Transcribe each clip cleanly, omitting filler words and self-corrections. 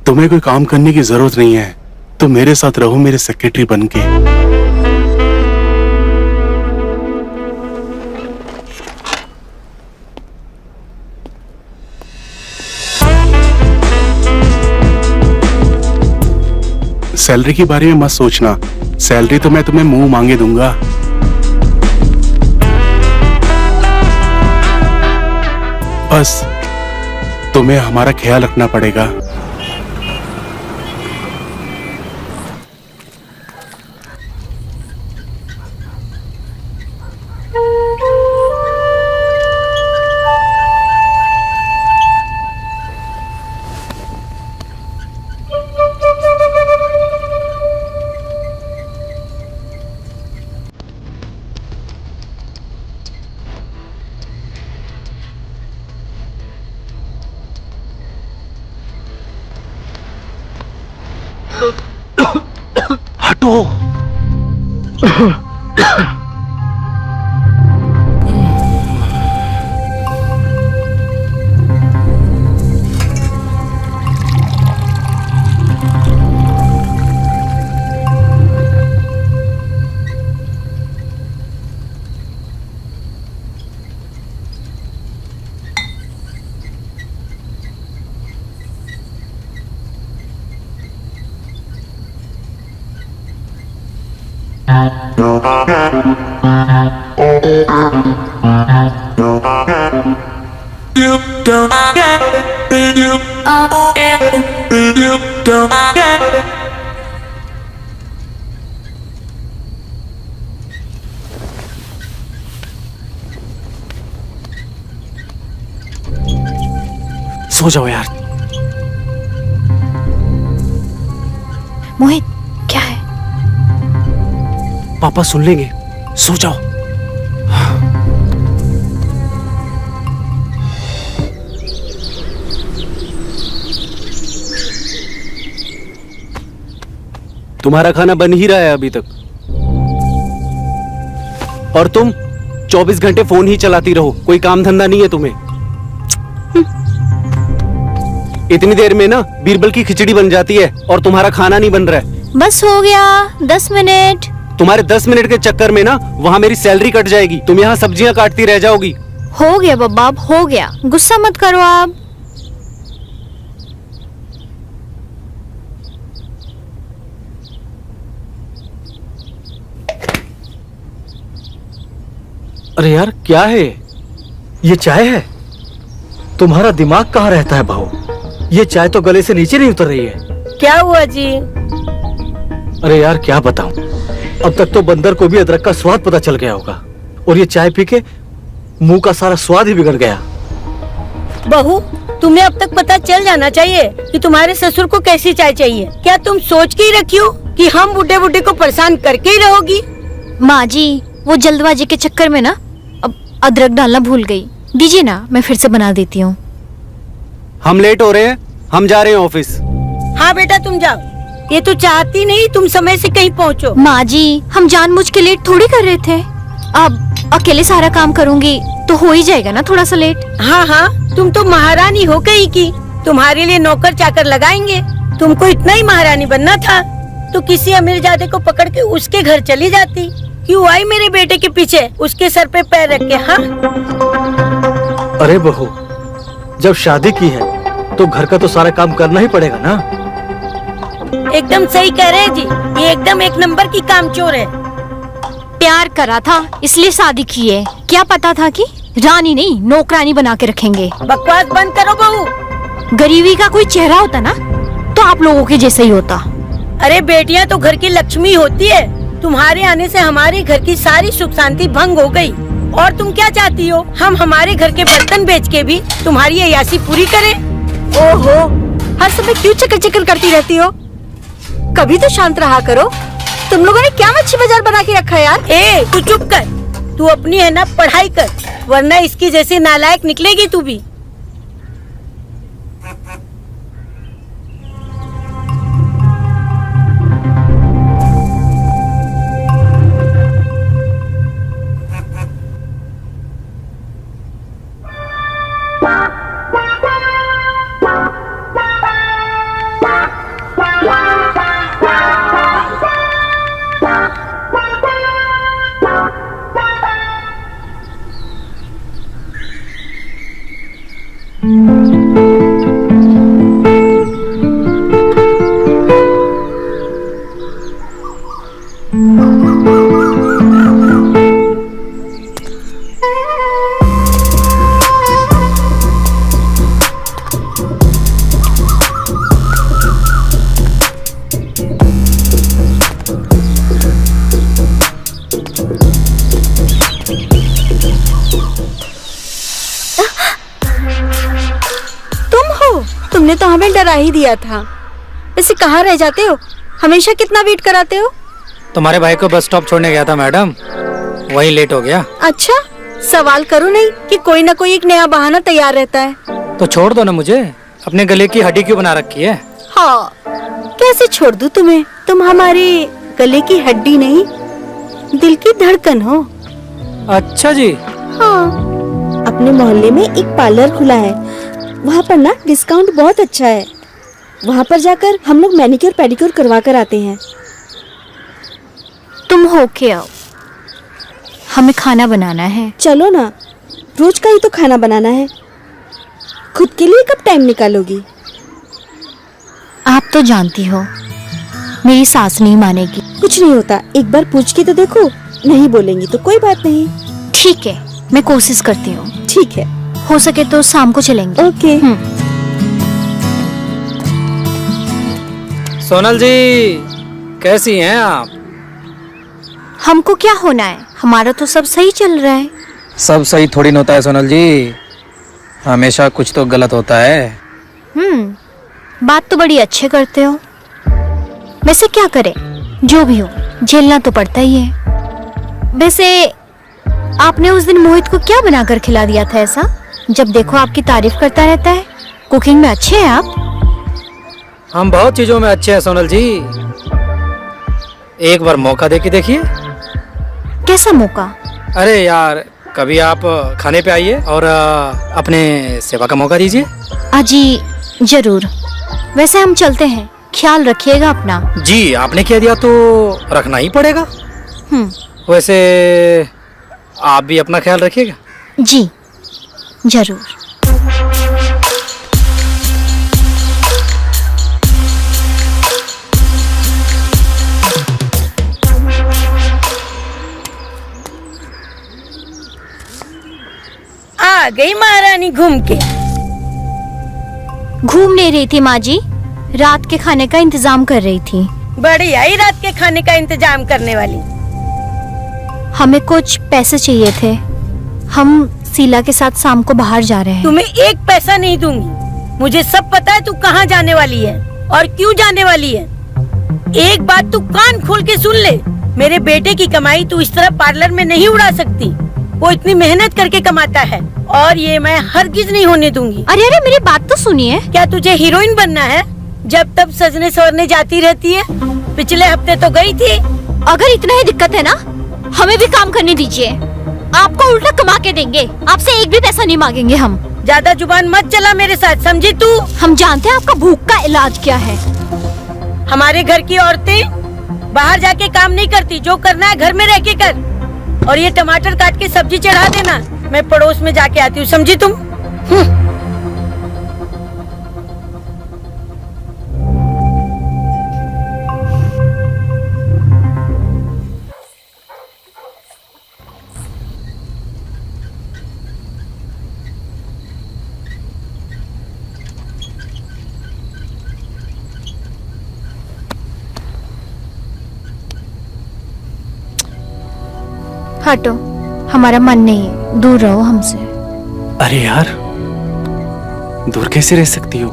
तुम्हें कोई काम करने की जरूरत नहीं है, तुम मेरे साथ रहो मेरे सेक्रेटरी बनके। सैलरी के बारे में मत सोचना, सैलरी तो मैं तुम्हें मुंह मांगे दूंगा। बस तुम्हें हमारा ख्याल रखना पड़ेगा। हटो। सो जाओ यार। मोहित, क्या है? पापा सुन लेंगे, सो जाओ। तुम्हारा खाना बन ही रहा है अभी तक, और तुम 24 घंटे फोन ही चलाती रहो, कोई काम धंधा नहीं है तुम्हें। इतनी देर में ना बीरबल की खिचड़ी बन जाती है और तुम्हारा खाना नहीं बन रहा है। बस हो गया, 10 मिनट। तुम्हारे 10 मिनट के चक्कर में ना वहाँ मेरी सैलरी कट जाएगी, तुम यहाँ सब्जियाँ काटती रह जाओगी। हो गया बब्बा, अब हो गया, गुस्सा मत करो आप। अरे यार क्या है ये? चाय है? तुम्हारा दिमाग कहाँ रहता है बहू? ये चाय तो गले से नीचे नहीं उतर रही है। क्या हुआ जी? अरे यार क्या बताऊं, अब तक तो बंदर को भी अदरक का स्वाद पता चल गया होगा, और ये चाय पी के मुंह का सारा स्वाद ही बिगड़ गया। बहू, तुम्हें अब तक पता चल जाना चाहिए कि तुम्हारे ससुर को कैसी चाय चाहिए। क्या तुम सोच के ही रखी हो कि हम बूढ़े बूढ़े को परेशान करके ही रहोगी? माँ जी, वो जल्दबाजी के चक्कर में ना अब अदरक डालना भूल गई। दीजिए ना, मैं फिर से बना देती हूँ। हम लेट हो रहे हैं, हम जा रहे हैं ऑफिस। हाँ बेटा तुम जाओ, ये तो चाहती नहीं तुम समय से कहीं पहुँचो। माँ जी, हम जानबूझ के लेट थोड़ी कर रहे थे। अब अकेले सारा काम करूँगी तो हो ही जाएगा ना थोड़ा सा लेट। हाँ हाँ, तुम तो महारानी हो गई की। तुम्हारे लिए नौकर चाकर लगाएंगे। तुमको इतना ही महारानी बनना था तो किसी अमीरजादे को पकड़ के उसके घर चली जाती। क्यों आई मेरे बेटे के पीछे उसके सर पे पैर रख के? हाँ अरे बहू, जब शादी की है तो घर का तो सारा काम करना ही पड़ेगा ना। एकदम सही कह रहे हैं जी, ये एकदम एक नंबर की कामचोर है। प्यार करा था इसलिए शादी की है, क्या पता था कि रानी नहीं नौकरानी बना के रखेंगे। बकवास बंद करो बहू। गरीबी का कोई चेहरा होता ना तो आप लोगों के जैसा ही होता। अरे बेटियां तो घर की लक्ष्मी होती है। तुम्हारे आने से हमारे घर की सारी सुख शांति भंग हो गई। और तुम क्या चाहती हो, हम हमारे घर के बर्तन बेच के भी तुम्हारी अय्यासी पूरी करें? ओहो, हर समय क्यों चक्कर चक्कर करती रहती हो? कभी तो शांत रहा करो। तुम लोगों ने क्या मच्छी बाजार बना के रखा है यार? ए, तू चुप कर। तू अपनी है ना पढ़ाई कर, वरना इसकी जैसे नालायक निकलेगी तू भी। तुमने तो हमें डरा ही दिया था। वैसे कहाँ रह जाते हो? हमेशा कितना वेट कराते हो? तुम्हारे भाई को बस स्टॉप छोड़ने गया था मैडम, वही लेट हो गया। अच्छा, सवाल करो नहीं कि कोई ना कोई एक नया बहाना तैयार रहता है। तो छोड़ दो ना मुझे, अपने गले की हड्डी क्यों बना रखी है? हाँ, कैसे छोड़ दूं तुम्हें? तुम हमारे गले की हड्डी नहीं, दिल की धड़कन हो। अच्छा जी। हाँ, अपने मोहल्ले में एक पार्लर खुला है, वहाँ पर ना डिस्काउंट बहुत अच्छा है। वहाँ पर जाकर हम लोग मैनिक्योर पेडिक्योर करवा कर आते हैं। तुम होके आओ, हमें खाना बनाना है। चलो ना, रोज का ही तो खाना बनाना है। खुद के लिए कब टाइम निकालोगी? आप तो जानती हो मेरी सास नहीं मानेगी। कुछ नहीं होता, एक बार पूछ के तो देखो। नहीं बोलेंगी तो कोई बात नहीं। ठीक है, मैं कोशिश करती हूँ। ठीक है, हो सके तो शाम को चलेंगे। ओके। सोनल जी, कैसी हैं आप? हमको क्या होना है, हमारा तो सब सही चल रहा है। सब सही थोड़ी न होता है सोनल जी, हमेशा कुछ तो गलत होता है। बात तो बड़ी अच्छे करते हो। वैसे क्या करे, जो भी हो झेलना तो पड़ता ही है। वैसे आपने उस दिन मोहित को क्या बनाकर खिला दिया था ऐसा? जब देखो आपकी तारीफ करता रहता है। कुकिंग में अच्छे हैं आप। हम बहुत चीजों में अच्छे हैं सोनल जी, एक बार मौका दे के देखिए। कैसा मौका? अरे यार, कभी आप खाने पे आइए और अपने सेवा का मौका दीजिए। अजी जरूर। वैसे हम चलते हैं, ख्याल रखिएगा अपना। जी, आपने कह दिया तो रखना ही पड़ेगा। वैसे आप भी अपना ख्याल रखिएगा। जी जरूर। आ गई महारानी घूम के। घूम ले रही थी माँ जी, रात के खाने का इंतजाम कर रही थी। बढ़िया ही रात के खाने का इंतजाम करने वाली। हमें कुछ पैसे चाहिए थे, हम शीला के साथ शाम को बाहर जा रहे हैं। तुम्हें एक पैसा नहीं दूंगी। मुझे सब पता है तू कहाँ जाने वाली है और क्यों जाने वाली है। एक बात तू कान खोल के सुन ले, मेरे बेटे की कमाई तू इस तरह पार्लर में नहीं उड़ा सकती। वो इतनी मेहनत करके कमाता है और ये मैं हरगिज नहीं होने दूंगी। अरे अरे मेरी बात तो सुनिए। क्या तुझे हीरोइन बनना है? जब तब सजने सवरने जाती रहती है। पिछले हफ्ते तो गई थी। अगर इतना ही दिक्कत है ना, हमें भी काम करने दीजिए, आपको उल्टा कमा के देंगे। आपसे एक भी पैसा नहीं मांगेंगे हम। ज्यादा जुबान मत चला मेरे साथ, समझी तू? हम जानते हैं आपका भूख का इलाज क्या है। हमारे घर की औरतें बाहर जाके काम नहीं करती, जो करना है घर में रह के कर। और ये टमाटर काट के सब्जी चढ़ा देना, मैं पड़ोस में जाके आती हूँ, समझी तुम? हटो, हमारा मन नहीं है, दूर रहो हमसे। अरे यार, दूर कैसे रह सकती हो?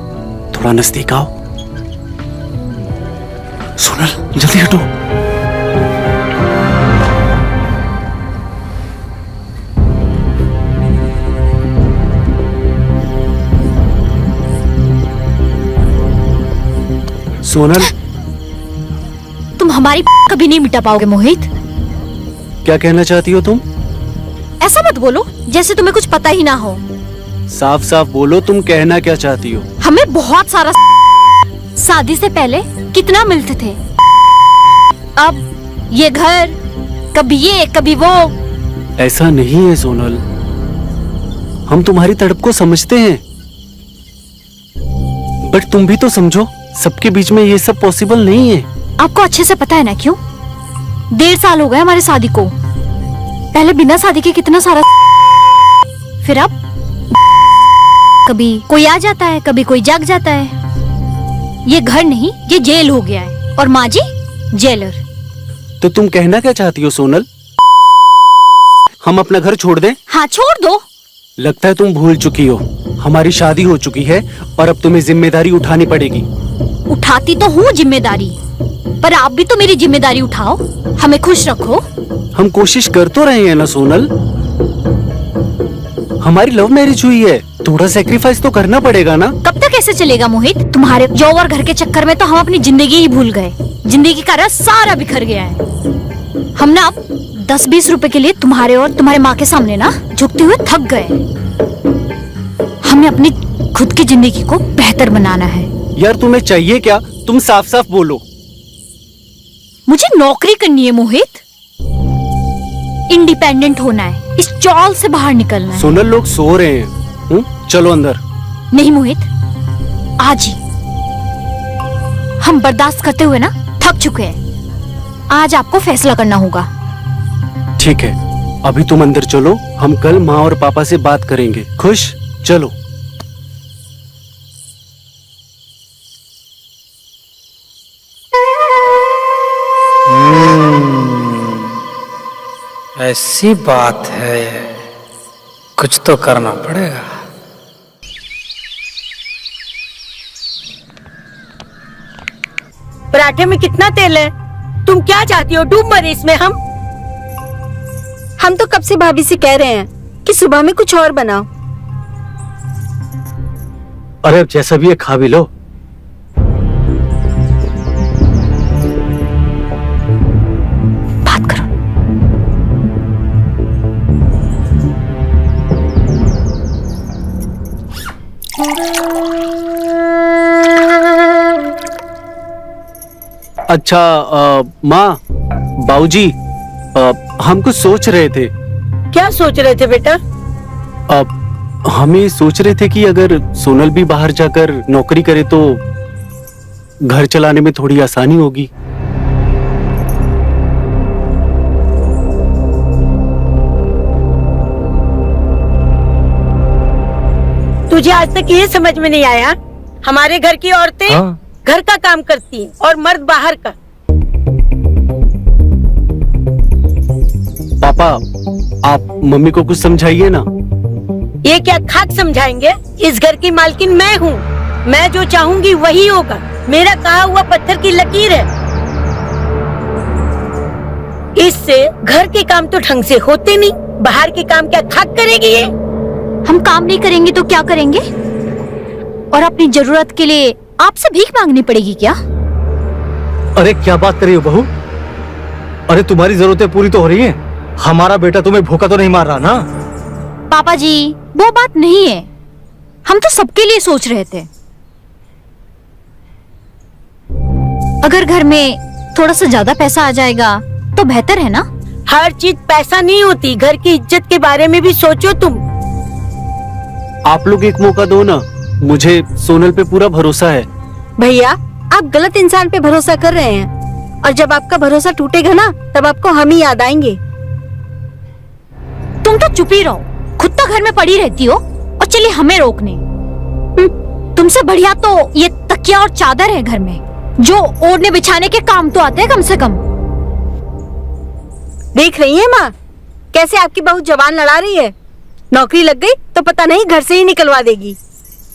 थोड़ा नजदीक आओ। सोनल जल्दी हटो। सोनल, तुम हमारी कभी नहीं मिटा पाओगे मोहित। क्या कहना चाहती हो तुम? ऐसा मत बोलो जैसे तुम्हें कुछ पता ही ना हो। साफ साफ बोलो, तुम कहना क्या चाहती हो? हमें बहुत सारा शादी से पहले कितना मिलते थे, अब ये घर, कभी ये कभी वो। ऐसा नहीं है सोनल, हम तुम्हारी तड़प को समझते हैं, बट तुम भी तो समझो, सबके बीच में ये सब पॉसिबल नहीं है। आपको अच्छे से पता है ना क्यों? 1.5 साल हो गए हमारे शादी को। पहले बिना शादी के कितना सारा, फिर अब कभी कोई आ जाता है, कभी कोई जाग जाता है। ये घर नहीं, ये जेल हो गया है। और माँ जी जेलर। तो तुम कहना क्या चाहती हो सोनल? हम अपना घर छोड़ दें? हाँ छोड़ दो। लगता है तुम भूल चुकी हो, हमारी शादी हो चुकी है और अब तुम्हें जिम्मेदारी उठानी पड़ेगी। उठाती तो हूँ जिम्मेदारी, पर आप भी तो मेरी जिम्मेदारी उठाओ, हमें खुश रखो। हम कोशिश कर तो रहे हैं ना सोनल। हमारी लव मैरिज हुई है, थोड़ा सेक्रीफाइस तो करना पड़ेगा ना। कब तक ऐसे चलेगा मोहित? तुम्हारे जॉब और घर के चक्कर में तो हम अपनी जिंदगी ही भूल गए। जिंदगी का रस सारा बिखर गया है। हम ना अब 10-20 रुपए के लिए तुम्हारे और तुम्हारे माँ के सामने ना झुकते हुए थक गए। हमें अपनी खुद की जिंदगी को बेहतर बनाना है। यार तुम्हें चाहिए क्या? तुम साफ साफ बोलो। मुझे नौकरी करनी है मोहित, इंडिपेंडेंट होना है, इस चौल से बाहर निकलना है। सोनल, लोग सो रहे हैं। चलो अंदर। नहीं मोहित, आज ही। हम बर्दाश्त करते हुए ना थक चुके हैं। आज आपको फैसला करना होगा। ठीक है, अभी तुम अंदर चलो, हम कल माँ और पापा से बात करेंगे। खुश? चलो। ऐसी बात है, कुछ तो करना पड़ेगा। पराठे में कितना तेल है? तुम क्या चाहती हो? डूब मरे इसमें हम तो कब से भाभी से कह रहे हैं कि सुबह में कुछ और बनाओ। अरे अब जैसा भी है खा भी लो। बात करो। अच्छा माँ, बाबूजी, हम कुछ सोच रहे थे। क्या सोच रहे थे बेटा? हम ये सोच रहे थे कि अगर सोनल भी बाहर जाकर नौकरी करे तो घर चलाने में थोड़ी आसानी होगी। तुझे आज तक ये समझ में नहीं आया? हमारे घर की औरतें घर का काम करती हैं और मर्द बाहर का। पापा, आप मम्मी को कुछ समझाइए ना। ये क्या खाक समझाएंगे? इस घर की मालकिन मैं हूँ। मैं जो चाहूंगी वही होगा। मेरा कहा हुआ पत्थर की लकीर है। इससे घर के काम तो ढंग से होते नहीं, बाहर के काम क्या खाक करेगी ये? हम काम नहीं करेंगे तो क्या करेंगे? और अपनी जरूरत के लिए आपसे भीख मांगनी पड़ेगी क्या? अरे क्या बात कर रही हो बहू? अरे तुम्हारी जरूरतें पूरी तो हो रही हैं। हमारा बेटा तुम्हें भूखा तो नहीं मार रहा ना? पापा जी, वो बात नहीं है। हम तो सबके लिए सोच रहे थे। अगर घर में थोड़ा सा ज्यादा पैसा आ जाएगा तो बेहतर है ना? हर चीज पैसा नहीं होती। घर की इज्जत के बारे में भी सोचो तुम। आप लोग एक मौका दो ना, मुझे सोनल पे पूरा भरोसा है। भैया, आप गलत इंसान पे भरोसा कर रहे हैं और जब आपका भरोसा टूटेगा ना तब आपको हम ही याद आएंगे। तुम तो चुप ही रहो, खुद तो घर में पड़ी रहती हो और चलिए हमें रोकने। तुमसे बढ़िया तो ये तकिया और चादर है घर में, जो ओढ़ने बिछाने के काम तो आते हैं कम से कम। देख रही है माँ, कैसे आपकी बहू जवान लड़ा रही है। नौकरी लग गई तो पता नहीं घर से ही निकलवा देगी।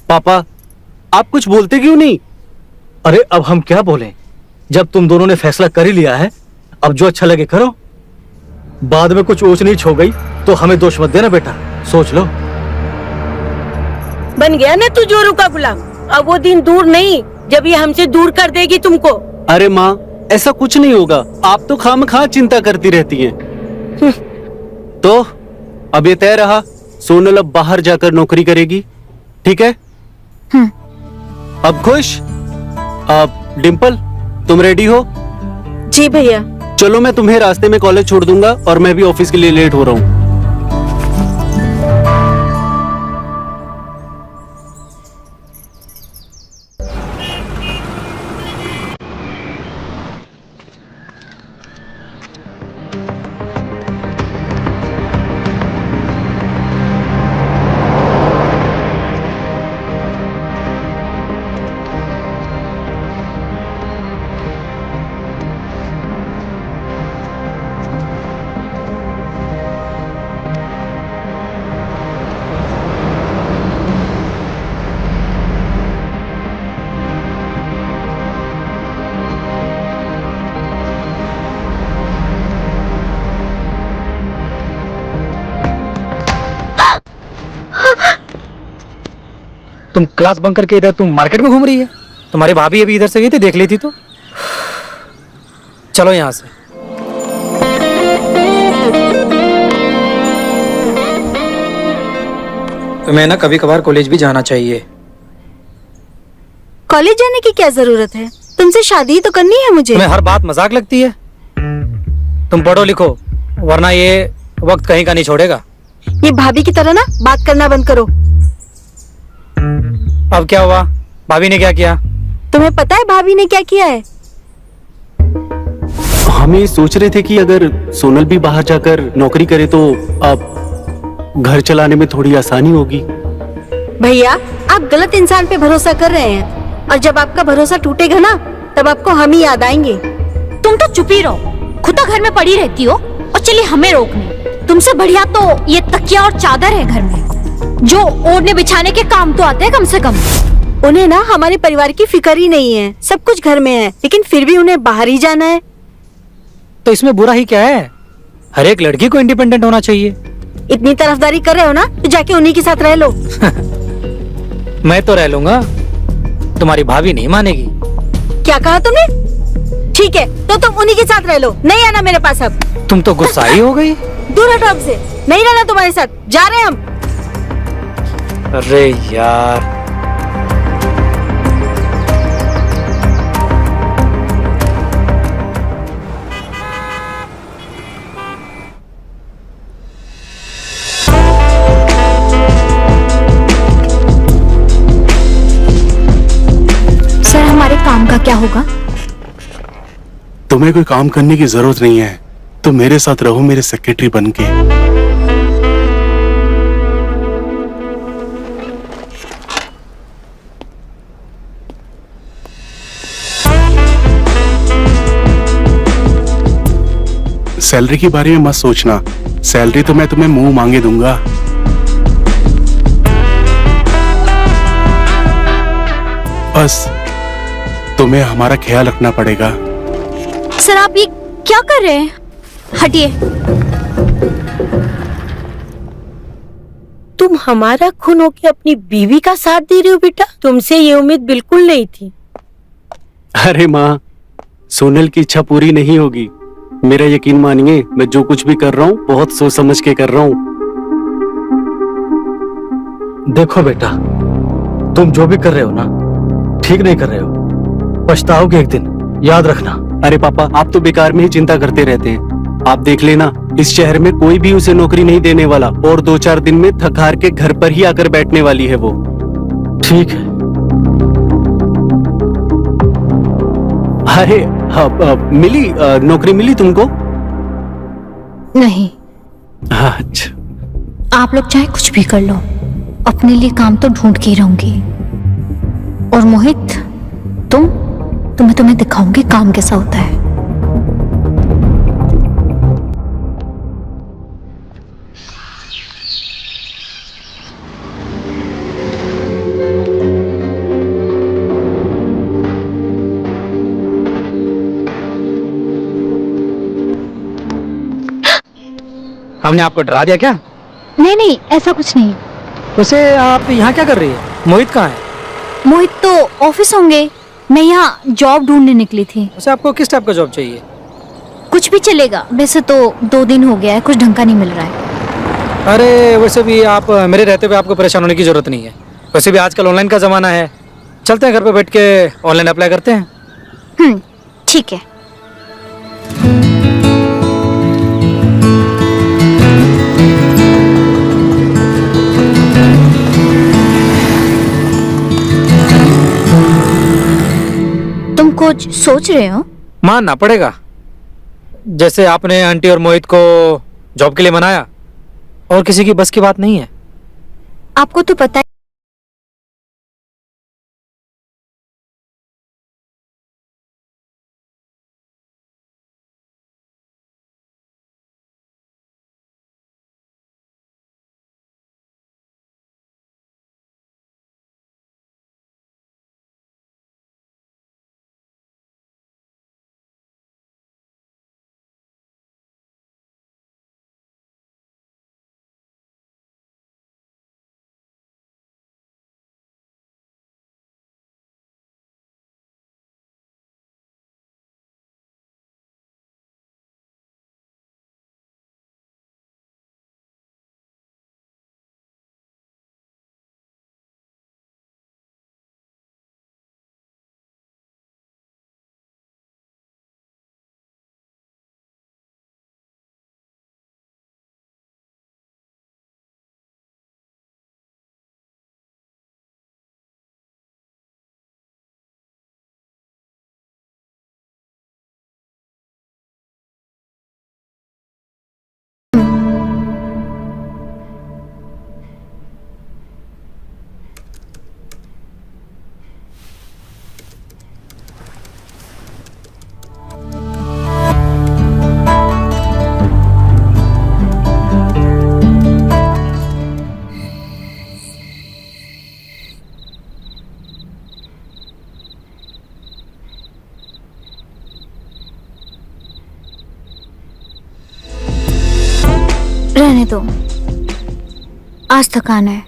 पापा, आप कुछ बोलते क्यों नहीं? अरे अब हम क्या बोलें, जब तुम दोनों ने फैसला कर ही लिया है, अब जो अच्छा लगे करो। बाद में कुछ ऊंच नीच हो गई तो हमें दोष मत देना बेटा, सोच लो। बन गया ना तू जोरू का गुलाम। अब वो दिन दूर नहीं जब ये हमसे दूर कर देगी तुमको। अरे माँ, ऐसा कुछ नहीं होगा। आप तो खामखा चिंता करती रहती हैं। तो अब ये तय रहा, सोनल अब बाहर जाकर नौकरी करेगी, ठीक है? अब खुश? अब डिम्पल, तुम रेडी हो? जी भैया। चलो मैं तुम्हें रास्ते में कॉलेज छोड़ दूंगा और मैं भी ऑफिस के लिए लेट हो रहा हूँ। तुम क्लास बंक करके इधर तुम मार्केट में घूम रही है? तुम्हारी भाभी अभी इधर से गई थी, देख ली थी तो। चलो यहाँ से। तुम्हें ना कभी कभार कॉलेज भी जाना चाहिए। कॉलेज जाने की क्या जरूरत है? तुमसे शादी ही तो करनी है मुझे। तुम्हें हर बात मजाक लगती है? तुम पढ़ो लिखो, वरना ये वक्त कहीं का नहीं छोड़ेगा। ये भाभी की तरह ना बात करना बंद करो। अब क्या हुआ? भाभी ने क्या किया? तुम्हें पता है भाभी ने क्या किया है? हम ये सोच रहे थे कि अगर सोनल भी बाहर जाकर नौकरी करे तो अब घर चलाने में थोड़ी आसानी होगी। भैया, आप गलत इंसान पे भरोसा कर रहे हैं, और जब आपका भरोसा टूटेगा ना, तब आपको हम ही याद आएंगे। तुम तो चुप ही रहो, खुद तो घर में पड़ी रहती हो और चलिए हमें रोकने। तुमसे बढ़िया तो ये तकिया और चादर है घर में, जो ओढ़ने बिछाने के काम तो आते हैं कम से कम। उन्हें ना हमारे परिवार की फिक्र ही नहीं है, सब कुछ घर में है, लेकिन फिर भी उन्हें बाहर ही जाना है। तो इसमें बुरा ही क्या है? हर एक लड़की को इंडिपेंडेंट होना चाहिए। इतनी तरफदारी कर रहे हो ना, तो जाके उन्हीं के साथ रह लो। मैं तो रह लूंगा, तुम्हारी भाभी नहीं मानेगी। क्या कहा तुमने? ठीक है, तो तुम उन्हीं के साथ रह लो, नहीं आना मेरे पास अब। तुम तो गुस्सा ही हो गई। दूर हटो हमसे, नहीं रहना तुम्हारे साथ, जा रहे हैं हम। अरे यार, सर हमारे काम का क्या होगा? तुम्हें कोई काम करने की जरूरत नहीं है, तुम मेरे साथ रहो मेरे सेक्रेटरी बनके। सैलरी के बारे में मत सोचना, सैलरी तो मैं तुम्हें मुंह मांगे दूंगा। बस तुम्हें हमारा ख्याल रखना पड़ेगा। सर आप ये क्या कर रहे हैं? हटिए। तुम हमारा खून होके अपनी बीवी का साथ दे रहे हो बेटा? तुमसे ये उम्मीद बिल्कुल नहीं थी। अरे माँ, सोनल की इच्छा पूरी नहीं होगी। मेरा यकीन मानिए, मैं जो कुछ भी कर रहा हूँ बहुत सोच समझ के कर रहा हूँ। देखो बेटा, तुम जो भी कर रहे हो ना, ठीक नहीं कर रहे हो, पछताओगे एक दिन, याद रखना। अरे पापा, आप तो बेकार में ही चिंता करते रहते हैं। आप देख लेना, इस शहर में कोई भी उसे नौकरी नहीं देने वाला, और 2-4 दिन में थक हार के घर पर ही आकर बैठने वाली है वो। ठीक है। अरे मिली नौकरी मिली तुमको? नहीं, अच्छा। आप लोग चाहे कुछ भी कर लो, अपने लिए काम तो ढूंढ के ही रहूंगी। और मोहित, तुम्हें दिखाऊंगी काम कैसा होता है। हमने आपको डरा दिया क्या? नहीं नहीं, ऐसा कुछ नहीं। वैसे आप यहाँ क्या कर रही है? मोहित कहाँ है? मोहित तो ऑफिस होंगे, मैं यहाँ जॉब ढूंढने निकली थी। वैसे आपको किस टाइप का जॉब चाहिए? कुछ भी चलेगा, वैसे तो 2 दिन हो गया है, कुछ ढंग का नहीं मिल रहा है। अरे वैसे भी आप मेरे रहते हुए आपको परेशान होने की जरूरत नहीं है। वैसे भी आजकल ऑनलाइन का जमाना है, चलते हैं घर पे बैठ के ऑनलाइन अप्लाई करते हैं। ठीक है। तुम कुछ सोच रहे हो? मानना पड़ेगा, जैसे आपने आंटी और मोहित को जॉब के लिए मनाया, और किसी की बस की बात नहीं है। आपको तो पता है जाने दो, आज थकान है।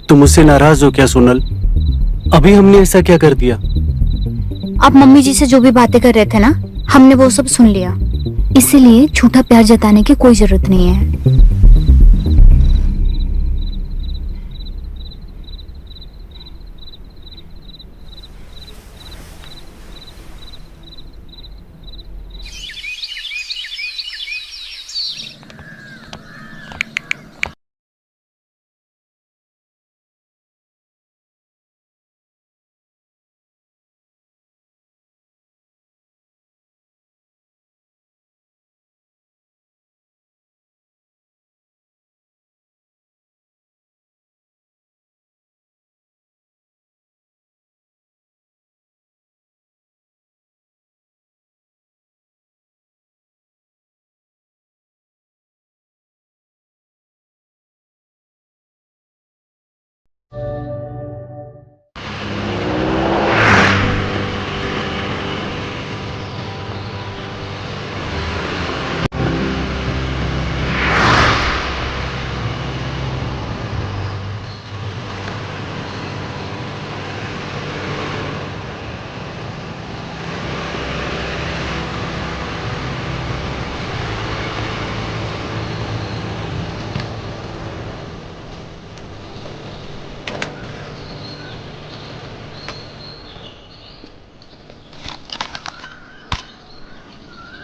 तुम मुझसे नाराज हो क्या सोनल? अभी हमने ऐसा क्या कर दिया? आप मम्मी जी से जो भी बातें कर रहे थे ना, हमने वो सब सुन लिया। इसीलिए झूठा प्यार जताने की कोई जरूरत नहीं है।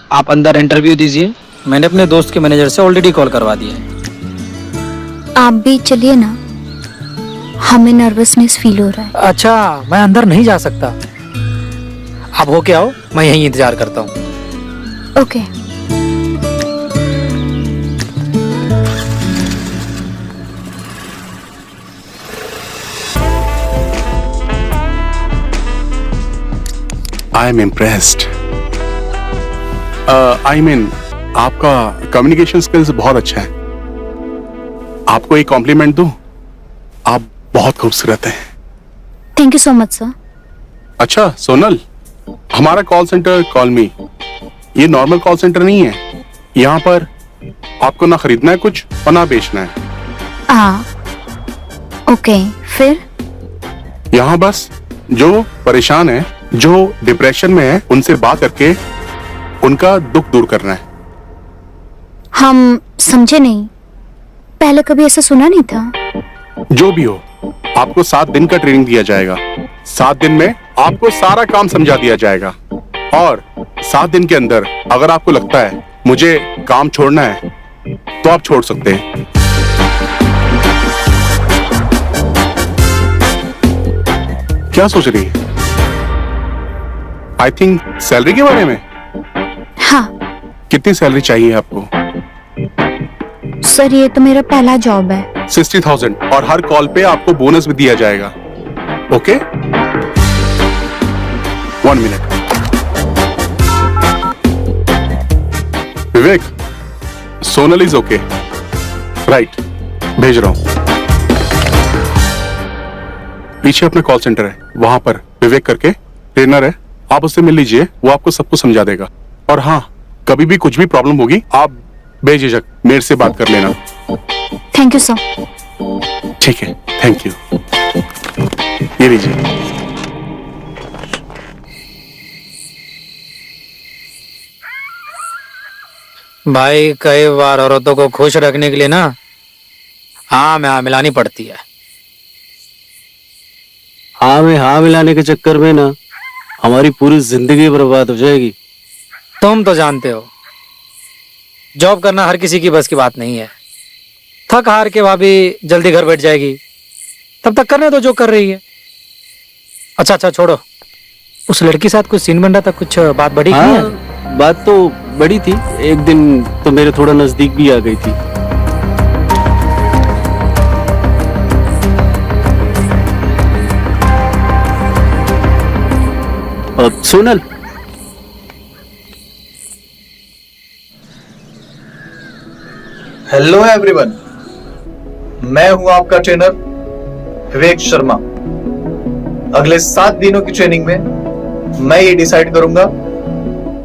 आप अंदर इंटरव्यू दीजिए। मैंने अपने दोस्त के मैनेजर से ऑलरेडी कॉल करवा दिया है। आप भी चलिए ना, हमें नर्वसनेस फील हो रहा है। अच्छा, मैं अंदर नहीं जा सकता। आप होके आओ, मैं यहीं इंतजार करता हूँ। Okay. I am impressed. I mean आपका कम्युनिकेशन स्किल्स बहुत अच्छा है। आपको एक कॉम्प्लीमेंट दूं, आप बहुत खूबसूरत हैं। Thank you so much sir. अच्छा सोनल, हमारा कॉल सेंटर कॉल मी, ये नॉर्मल कॉल सेंटर नहीं है। यहाँ पर आपको ना खरीदना है कुछ और ना बेचना है। हाँ, ओके। फिर यहाँ बस जो परेशान है, जो डिप्रेशन में है, उनसे बात करके उनका दुख दूर करना है। हम समझे नहीं, पहले कभी ऐसा सुना नहीं था। जो भी हो, आपको 7 दिन का ट्रेनिंग दिया जाएगा। 7 दिन में आपको सारा काम समझा दिया जाएगा और 7 दिन के अंदर अगर आपको लगता है मुझे काम छोड़ना है तो आप छोड़ सकते हैं। क्या सोच रही है? आई थिंक सैलरी के बारे में। हाँ कितनी सैलरी चाहिए आपको? सर, ये तो मेरा पहला जॉब है। 60,000 और हर कॉल पे आपको बोनस भी दिया जाएगा। Okay, 1 minute. Vivek, Sonal is okay, right, भेज रहा हूं। पीछे अपना कॉल सेंटर है, वहां पर विवेक करके ट्रेनर है, आप उससे मिल लीजिए, वो आपको सब कुछ समझा देगा। और हाँ, कभी भी कुछ भी प्रॉब्लम होगी आप बेझिझक मेरे से बात कर लेना। Thank you sir. ठीक है, थैंक यू। ये लीजिए। भाई, कई बार औरतों को खुश रखने के लिए ना हाँ में हाँ मिलानी पड़ती है। हाँ में हाँ मिलाने के चक्कर में ना हमारी पूरी जिंदगी बर्बाद हो जाएगी। तुम तो जानते हो, जॉब करना हर किसी की बस की बात नहीं है। थक हार के भाभी जल्दी घर बैठ जाएगी, तब तक करने दो जो कर रही है। अच्छा छोड़ो, उस लड़की के साथ कुछ सीन बन रहा था, कुछ बात बढ़ी नहीं है? हाँ, बात तो बड़ी थी। एक दिन तो मेरे थोड़ा नजदीक भी आ गई थी। सोनल, हेलो एवरीवन, मैं हूं आपका ट्रेनर विवेक शर्मा। अगले 7 दिनों की ट्रेनिंग में मैं ये डिसाइड करूंगा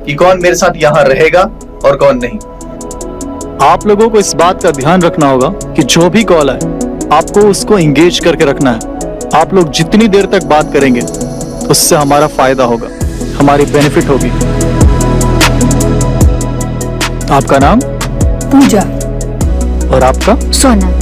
कि कौन मेरे साथ यहां रहेगा और कौन नहीं। आप लोगों को इस बात का ध्यान रखना होगा कि जो भी कॉल आए आपको उसको एंगेज करके रखना है। आप लोग जितनी देर तक बात करेंगे उससे हमारा फायदा होगा, हमारी बेनिफिट होगी। आपका नाम? पूजा। और आपका? सोनल।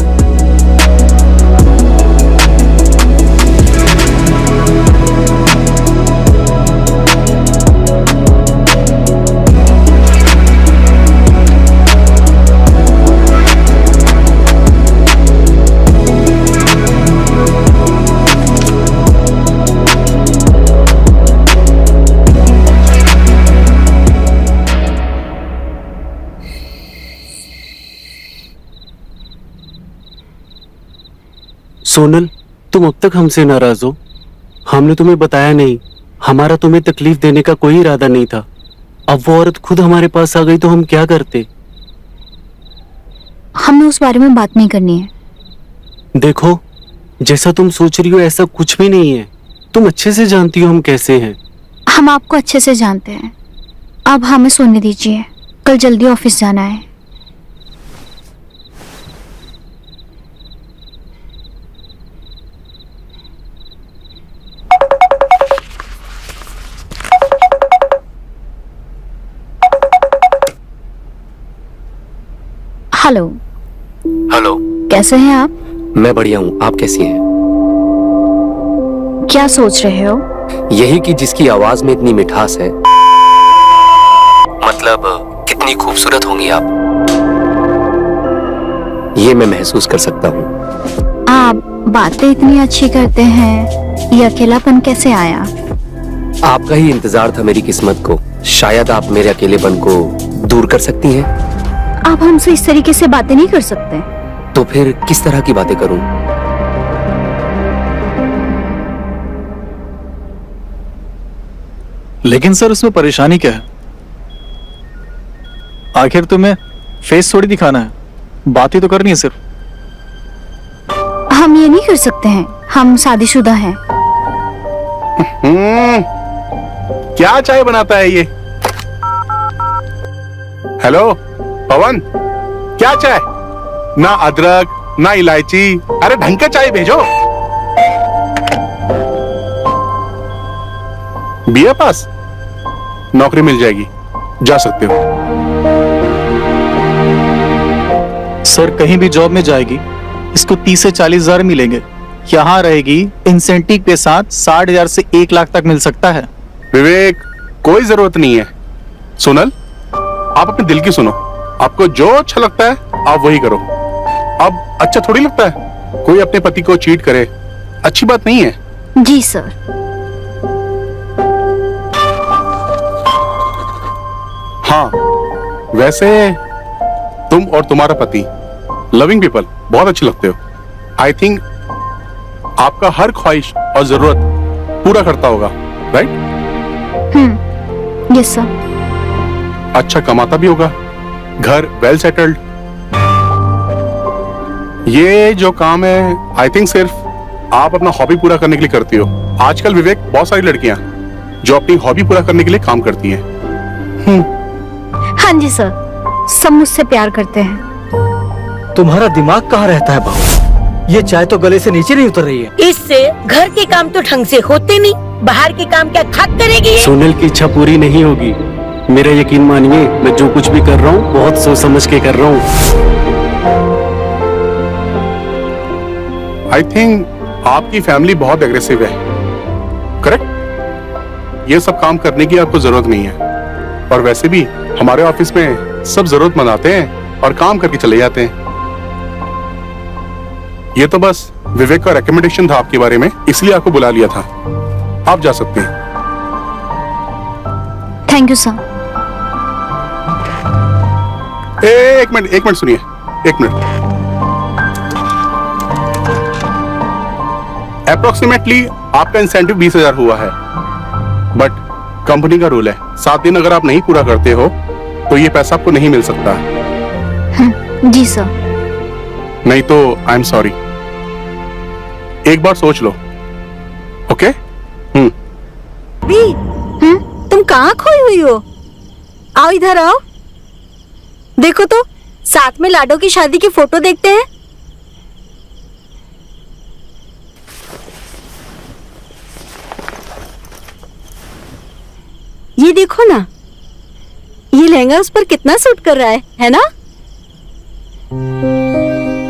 सोनल, तुम अब तक हमसे नाराज हो? हमने तुम्हें बताया नहीं, हमारा तुम्हें तकलीफ देने का कोई इरादा नहीं था। अब वो औरत खुद हमारे पास आ गई तो हम क्या करते? हमें उस बारे में बात नहीं करनी है। देखो, जैसा तुम सोच रही हो ऐसा कुछ भी नहीं है। तुम अच्छे से जानती हो हम कैसे हैं। हम आपको अच्छे से जानते हैं। अब हमें सोने दीजिए, कल जल्दी ऑफिस जाना है। हेलो। हेलो। कैसे हैं आप? मैं बढ़िया हूँ, आप कैसी हैं? क्या सोच रहे हो? यही कि जिसकी आवाज में इतनी मिठास है, मतलब कितनी खूबसूरत होंगी आप, ये मैं महसूस कर सकता हूँ। आप बातें इतनी अच्छी करते हैं, ये अकेलापन कैसे आया? आपका ही इंतजार था मेरी किस्मत को। शायद आप मेरे अकेलेपन को दूर कर सकती हैं। आप हमसे इस तरीके से बातें नहीं कर सकते। तो फिर किस तरह की बातें करूं? लेकिन सर उसमें परेशानी क्या है? आखिर तुम्हें फेस थोड़ी दिखाना है, बातें तो करनी है सिर्फ। हम ये नहीं कर सकते हैं, हम शादीशुदा हैं। क्या चाय बनाता है ये? हेलो पवन, क्या चाय? ना अदरक ना इलायची, अरे ढंग का चाय भेजो। बीए पास, नौकरी मिल जाएगी, जा सकते हो। सर कहीं भी जॉब में जाएगी इसको 30 से 40 हजार मिलेंगे। यहाँ रहेगी इंसेंटिव के साथ 60,000 से 1 लाख तक मिल सकता है। विवेक, कोई जरूरत नहीं है। सोनल, आप अपने दिल की सुनो। आपको जो अच्छा लगता है आप वही करो। अब अच्छा थोड़ी लगता है कोई अपने पति को चीट करे, अच्छी बात नहीं है। जी सर। हाँ, वैसे तुम और तुम्हारा पति लविंग पीपल, बहुत अच्छे लगते हो। आई थिंक आपका हर ख्वाहिश और जरूरत पूरा करता होगा, राइट? Yes sir. अच्छा कमाता भी होगा, घर वेल सेटल्ड। ये जो काम है आई थिंक सिर्फ आप अपना हॉबी पूरा करने के लिए करती हो। आजकल विवेक, बहुत सारी लड़कियां जो अपनी हॉबी पूरा करने के लिए काम करती हैं। हाँ जी सर, सब मुझसे प्यार करते हैं। तुम्हारा दिमाग कहाँ रहता है बहू? ये चाय तो गले से नीचे नहीं उतर रही है। इससे घर के काम तो ढंग से होते नहीं, बाहर के काम क्या खाक करेगी? सोनल की इच्छा पूरी नहीं होगी। मेरा यकीन मानिए, मैं जो कुछ भी कर रहा हूँ बहुत सोच समझ के कर रहा हूँ। आई थिंक आपकी फैमिली बहुत एग्रेसिव है, करेक्ट? ये सब काम करने की आपको जरूरत नहीं है। और वैसे भी हमारे ऑफिस में सब जरूरतमंद आते हैं और काम करके चले जाते हैं। ये तो बस विवेक का रिकमेंडेशन था आपके बारे में, इसलिए आपको बुला लिया था। आप जा सकते हैं। Thank you sir. एक मिनट सुनिए, एक मिनट। अप्रोक्सीमेटली आपका इंसेंटिव 20,000 हुआ है, बट कंपनी का रूल है 7 दिन अगर आप नहीं पूरा करते हो तो ये पैसा आपको नहीं मिल सकता। जी सर। नहीं तो आई एम सॉरी। एक बार सोच लो, ओके? तुम कहाँ खोई हुई हो? आओ इधर आओ। देखो तो साथ में लाडो की शादी की फोटो देखते हैं। ये देखो ना, ये लहंगा उस पर कितना सूट कर रहा है ना?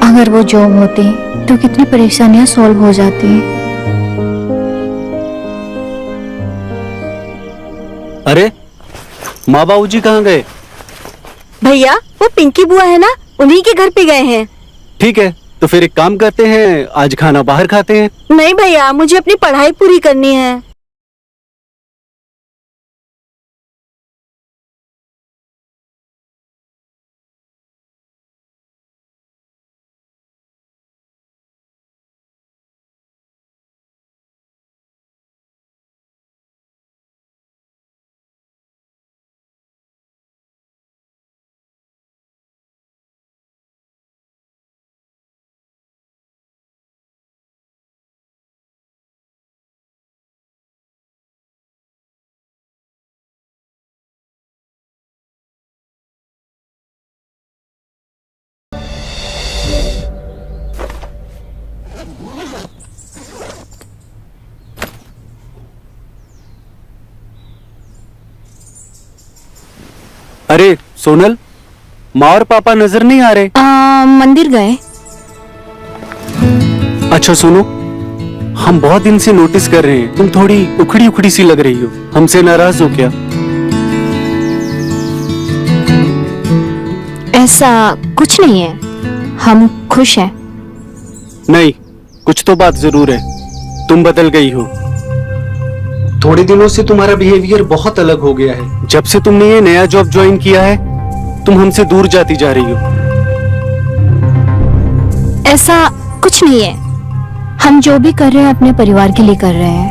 अगर वो जॉब होती तो कितनी परेशानियां सॉल्व हो जाती। अरे माँ बाबू जी कहाँ गए? भैया वो पिंकी बुआ है ना, उन्हीं के घर पे गए हैं। ठीक है, तो फिर एक काम करते हैं, आज खाना बाहर खाते हैं। नहीं भैया, मुझे अपनी पढ़ाई पूरी करनी है। अरे सोनल, माँ और पापा नजर नहीं आ रहे। मंदिर गए। अच्छा सुनो, हम बहुत दिन से नोटिस कर रहे हैं, तुम थोड़ी उखड़ी उखड़ी सी लग रही हो। हमसे नाराज हो क्या? ऐसा कुछ नहीं है, हम खुश हैं। नहीं, कुछ तो बात जरूर है, तुम बदल गई हो। थोड़े दिनों से तुम्हारा बिहेवियर बहुत अलग हो गया है। जब से तुमने ये नया जॉब ज्वाइन किया है, तुम हमसे दूर जाती जा रही हो। ऐसा कुछ नहीं है, हम जो भी कर रहे हैं अपने परिवार के लिए कर रहे हैं।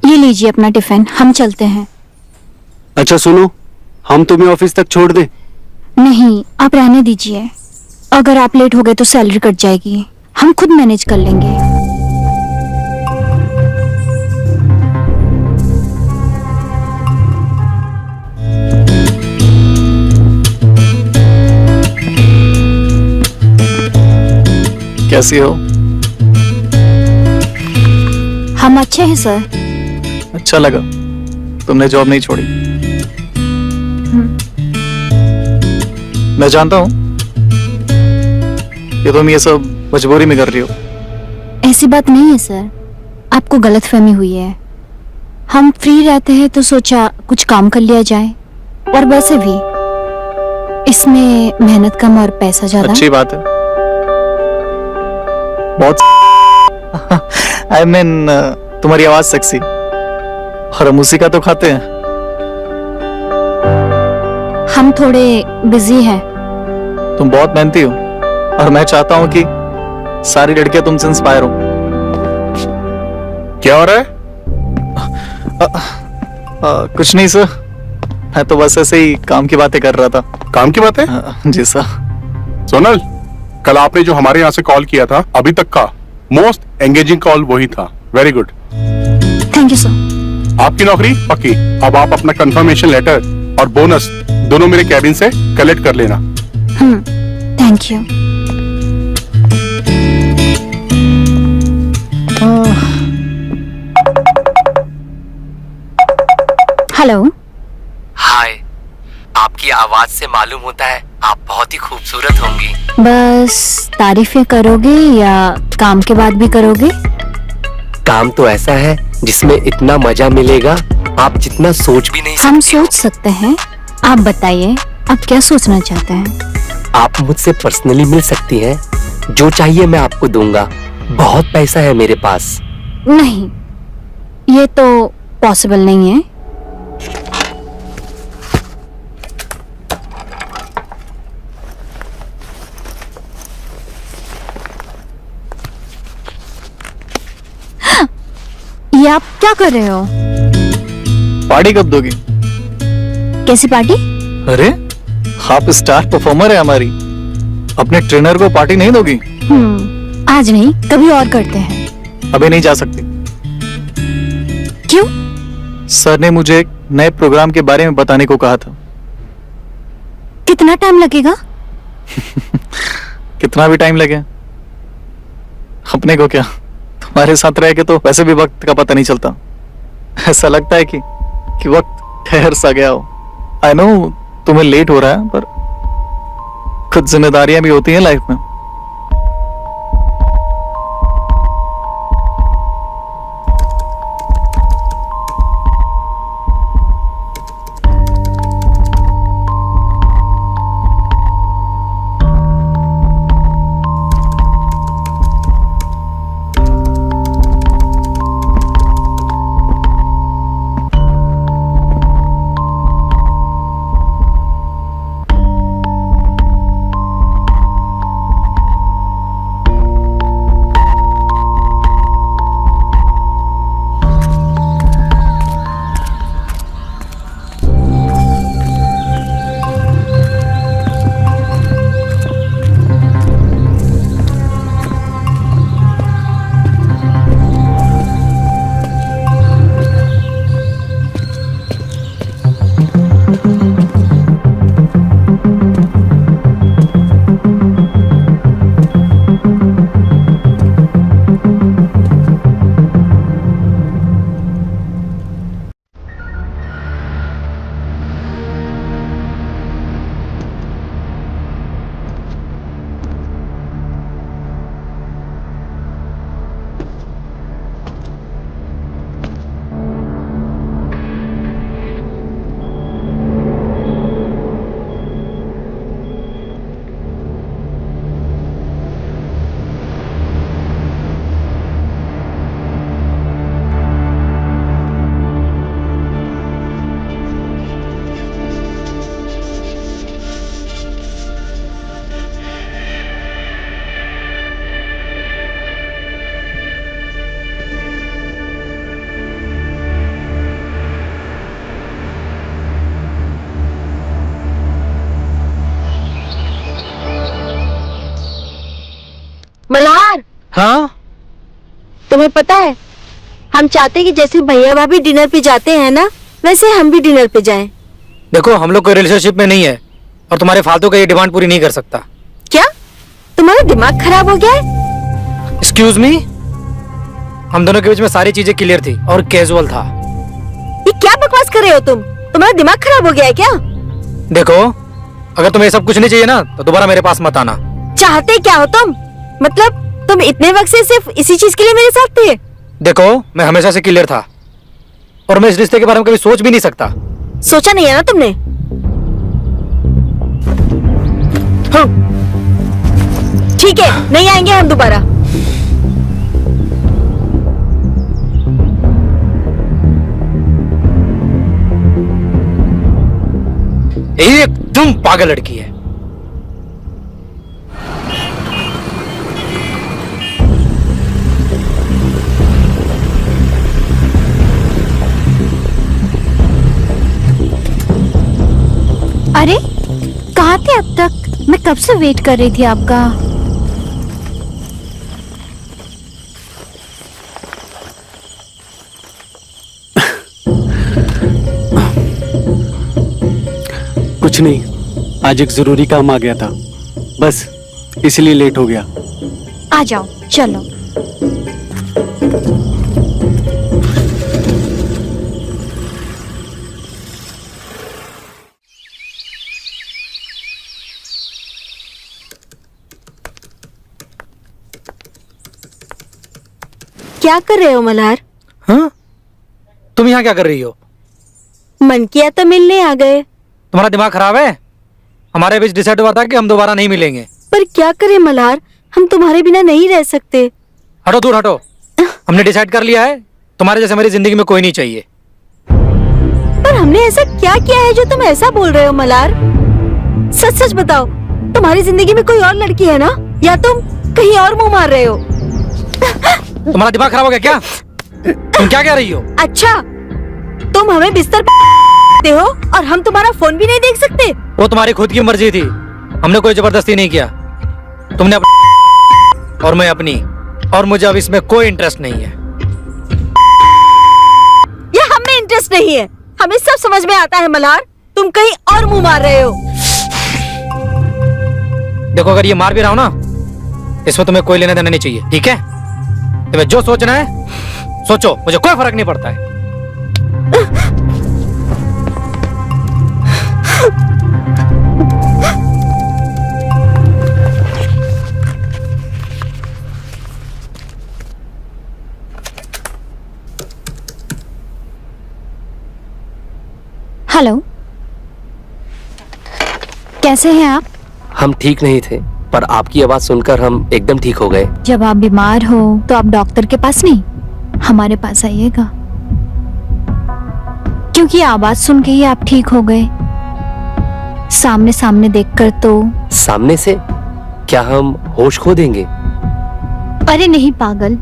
ये लीजिए अपना टिफिन, हम चलते हैं। अच्छा सुनो, हम तुम्हें ऑफिस तक छोड़ दें? नहीं, आप रहने दीजिए। अगर आप लेट हो गए तो सैलरी कट जाएगी, हम खुद मैनेज कर लेंगे। कैसी हो? हम अच्छे हैं सर। अच्छा लगा, तुमने जॉब नहीं छोड़ी। मैं जानता हूँ कि तुम ये सब मजबूरी में कर रही हो। ऐसी बात नहीं है सर, आपको गलतफहमी हुई है। हम फ्री रहते हैं तो सोचा कुछ काम कर लिया जाए, और वैसे भी इसमें मेहनत कम और पैसा ज्यादा। अच्छी बात है, बहुत आई मीन तुम्हारी आवाज सेक्सी, और हम उसी का तो खाते हैं। हम थोड़े बिजी हैं। तुम बहुत मेहनती हो, और मैं चाहता हूँ कि सारी लड़कियां तुमसे इंस्पायर हो। क्या हो रहा है? कुछ नहीं सर, मैं तो बस ऐसे ही काम की बातें कर रहा था। काम की बातें? जी सर। सोनल, कल आपने जो हमारे यहाँ से कॉल किया था, अभी तक का मोस्ट एंगेजिंग कॉल वही था। Very good, thank you sir. आपकी नौकरी पक्की। अब आप अपना कंफर्मेशन लेटर और बोनस दोनों मेरे कैबिन से कलेक्ट कर लेना। Thank you. हेलो। हाय, आपकी आवाज से मालूम होता है आप बहुत ही खूबसूरत होंगी। बस तारीफें करोगे या काम के बाद भी करोगे? काम तो ऐसा है जिसमें इतना मजा मिलेगा आप जितना सोच भी नहीं सकते। हम सोच सकते हैं, आप बताइए आप क्या सोचना चाहते हैं? आप मुझसे पर्सनली मिल सकती हैं, जो चाहिए मैं आपको दूंगा। बहुत पैसा है मेरे पास। नहीं, ये तो पॉसिबल नहीं है। ये आप क्या कर रहे हो? पार्टी कब दोगी? कैसी पार्टी? अरे आप स्टार परफॉर्मर है हमारी, अपने ट्रेनर को पार्टी नहीं दोगी? आज नहीं, कभी और करते हैं। अभी नहीं जा सकती। क्यों? सर ने मुझे एक नए प्रोग्राम के बारे में बताने को कहा था। कितना टाइम लगेगा? कितना भी टाइम लगे, अपने को क्या, तुम्हारे साथ रह के तो वैसे भी वक्त का पता नहीं चलता। ऐसा लगता है कि वक्त ठहर सा गया हो। आई नो तुम्हें लेट हो रहा है, पर कुछ जिम्मेदारियां भी होती हैं लाइफ में। मल्हार, हाँ, तुम्हें पता है हम चाहते हैं कि जैसे भैया भाभी डिनर पे जाते हैं ना, वैसे हम भी डिनर पे जाएं। देखो हम लोग कोई रिलेशनशिप में नहीं है और तुम्हारे फालतू का ये डिमांड पूरी नहीं कर सकता। क्या तुम्हारा दिमाग खराब हो गया है? एक्सक्यूज मी, हम दोनों के बीच में सारी चीजें क्लियर थी और कैजुअल था। ये क्या बकवास कर रहे हो तुम? तुम्हारा दिमाग खराब हो गया है क्या? देखो अगर तुम्हें सब कुछ नहीं चाहिए ना तो दोबारा मेरे पास मत आना। चाहते क्या हो तुम? मतलब तुम इतने वक्त से सिर्फ इसी चीज के लिए मेरे साथ थे? देखो मैं हमेशा से क्लियर था और मैं इस रिश्ते के बारे में कभी सोच भी नहीं सकता। सोचा नहीं है ना तुमने? हाँ। ठीक है, नहीं आएंगे हम दोबारा। एकदम पागल लड़की है। अरे कहाँ थे अब तक? मैं कब से वेट कर रही थी आपका। कुछ नहीं, आज एक जरूरी काम आ गया था, बस इसलिए लेट हो गया। आ जाओ, चलो। क्या कर रहे हो मल्हार? हाँ? तुम यहाँ क्या कर रही हो? मन किया तो मिलने आ गए। तुम्हारा दिमाग खराब है? हमारे बीच डिसाइड हुआ था कि हम दोबारा नहीं मिलेंगे। पर क्या करें मल्हार, हम तुम्हारे बिना नहीं रह सकते। हटो दूर हटो। हमने डिसाइड कर लिया है, तुम्हारे जैसे मेरी जिंदगी में कोई नहीं चाहिए। पर हमने ऐसा क्या किया है जो तुम ऐसा बोल रहे हो मल्हार? सच सच बताओ, तुम्हारी जिंदगी में कोई और लड़की है ना, या तुम कहीं और मुंह मार रहे हो? तुम्हारा दिमाग खराब हो गया क्या? तुम क्या कह रही हो? अच्छा, तुम हमें बिस्तर पे हो और हम तुम्हारा फोन भी नहीं देख सकते? वो तुम्हारी खुद की मर्जी थी, हमने कोई जबरदस्ती नहीं किया। तुमने अपनी और मैं अपनी, और मुझे अब इसमें कोई इंटरेस्ट नहीं है। या हम में इंटरेस्ट कुछ नहीं है, हमें सब समझ में आता है मल्हार। तुम कहीं और मुंह मार रहे हो। देखो अगर ये मार भी रहा हूं ना, इसमें तुम्हें कोई लेना देना नहीं चाहिए, ठीक है? तुम्हें जो सोचना है सोचो, मुझे कोई फर्क नहीं पड़ता है। हेलो, कैसे हैं आप? हम ठीक नहीं थे, पर आपकी आवाज सुनकर हम एकदम ठीक हो गए। जब आप बीमार हो तो आप डॉक्टर के पास नहीं, हमारे पास आइएगा, क्योंकि आवाज सुन के ही आप ठीक हो गए। सामने सामने देखकर तो। सामने से? क्या हम होश खो देंगे? अरे नहीं पागल,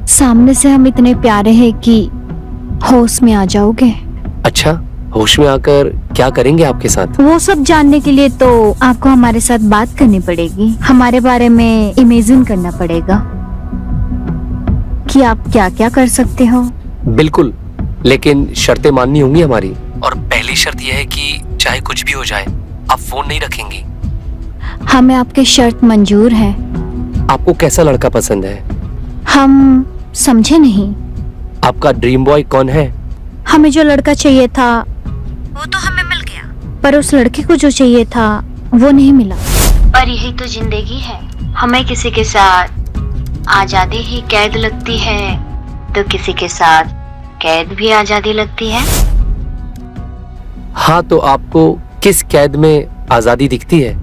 सामने से हम इतने प्यारे हैं कि होश में आ जाओगे। अच्छा, होश में आकर क्या करेंगे आपके साथ? वो सब जानने के लिए तो आपको हमारे साथ बात करनी पड़ेगी, हमारे बारे में इमेजिन करना पड़ेगा कि आप क्या क्या कर सकते हो। बिल्कुल, लेकिन शर्तें माननी होंगी हमारी। और पहली शर्त यह है कि चाहे कुछ भी हो जाए आप फोन नहीं रखेंगी। हमें आपकी शर्त मंजूर है। आपको कैसा लड़का पसंद है? हम समझे नहीं। आपका ड्रीम बॉय कौन है? हमें जो लड़का चाहिए था वो तो हमें मिल गया, पर उस लड़के को जो चाहिए था वो नहीं मिला। और यही तो जिंदगी है, हमें किसी के साथ आजादी ही कैद लगती है तो किसी के साथ कैद भी आजादी लगती है। हाँ, तो आपको किस कैद में आजादी दिखती है?